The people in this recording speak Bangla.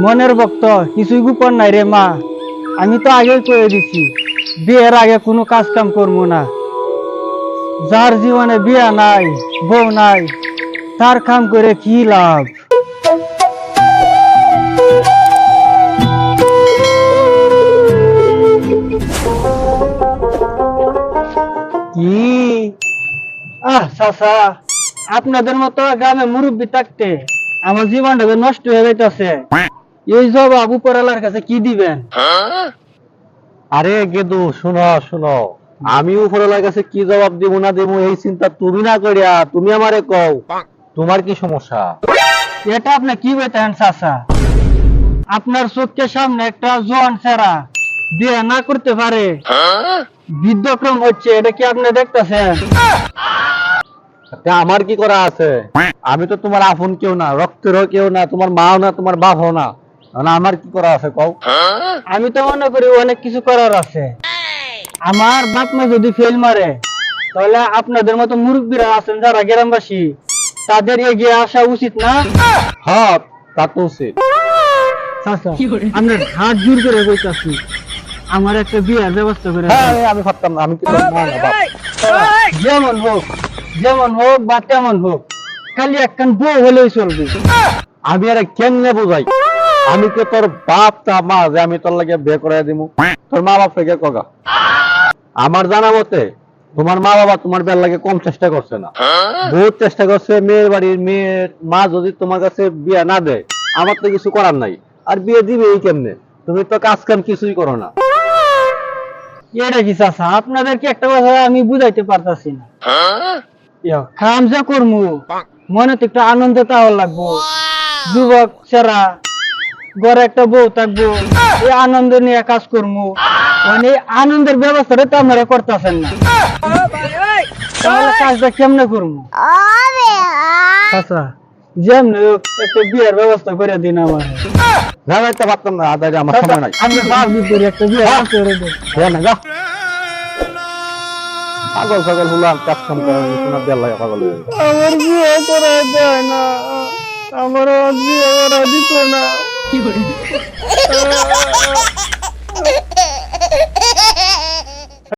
মনের ভক্ত কিছুই গোপন নাই রে মা। আমি তো আগেই কয়ে দিছি বিয়ের আগে কোনো কাজ কাম করবো না। যার জীবনে বিয়া নাই, বউ নাই, তার কাম করে কি লাভ? কি? চাচা, আপনাদের মতো গ্রামে মুরব্বী থাকতে আমার জীবনটা যে নষ্ট হয়ে যাইতেছে। এই জবাব উপরওয়ালার কাছে কি দিবেন? আরে গেদু, শুনো শুনো, আমি উপরওয়ালার কাছে কি জবাব দিব না দিব এই চিন্তা তুমি না করিয়া তুমি আমারে কও, তোমার কি সমস্যা? এটা আপনি কি বলতেন চাচা? আপনার চোখের সামনে একটা জোয়ান ছেড়া বিয়ে না করতে পারে, বৃদ্ধক্রম হচ্ছে, এটা কি আপনি দেখতেছেন? তা আমার কি করা আছে? আমি তো তোমার আপন কেউ না, রক্তেরও কেউ না, তোমার মাও না, তোমার বাপও না। তাহলে আমার কি করা আছে কও? আমি তো মনে করি অনেক কিছু করার আছে। আমার বাপ মা যদি ফেল মারে, তাহলে আপনাদের মতো মুরব্বীরা আছেন যারা গ্রামবাসী, তাদের এগিয়ে আসা উচিত না? হ্যাঁ, তা তো উচিত। চাচা, আমরা হাত জোর করে কইতাছি, আমার একটা বিয়ের ব্যবস্থা করে হ্যাঁ, দেন। আমি ভাবতাম না, আমি কি তোমার মা না বাপ? যেমন হোক বা তেমন হোক, খালি একখান বউ হলেই চলবে। আমি আরে কেমনে বুঝাই? আমি তো তোর বাপ তা মা যে আমি তোর লাগে বিয়ে করে দিব? তোর মা বাপ থেকে কগা। আমার জানা মতে তোমার মা বাবা তোমার বিয়ের লাগে কম চেষ্টা করছে না, বহুত চেষ্টা করছে। মেয়ের বাড়ির মেয়ের মা যদি তোমার কাছে বিয়ে না দেয়, আমার তো কিছু করার নাই। আর বিয়ে দিবে এই কেমনে? তুমি তো কাজ কাম কিছুই করো না। এটা কি চাচা, আপনাদেরকে একটা কথা আমি বুঝাইতে পারতাছি না। কাম যা করমু, মনে তো একটু আনন্দ তাও লাগবো। যুবক সেরা ঘরে একটা বউ থাকবো, এই আনন্দ নিয়ে কাজ করমু, মানে এই আনন্দের ব্যবস্থাটা তো আপনারা করতেছেন না। তাহলে কাজটা কেমনে করবো? আচ্ছা, যেমনি হোক একটা বিয়ের ব্যবস্থা করে দিন আমার। না একটা ভাবতাম না, আদায় আমার সময় নাই। আমি ভাবি করি একটা বিয়ের ব্যবস্থা করে দিন। হ্যাঁ না যা, পাগল পাগল হলাম, কাজ কাম করার তোমার বিয়ের লাগে পাগল হয়ে গেলাম। আমার বিয়ে করা যায় না, আমার বিয়ে করা দিত না।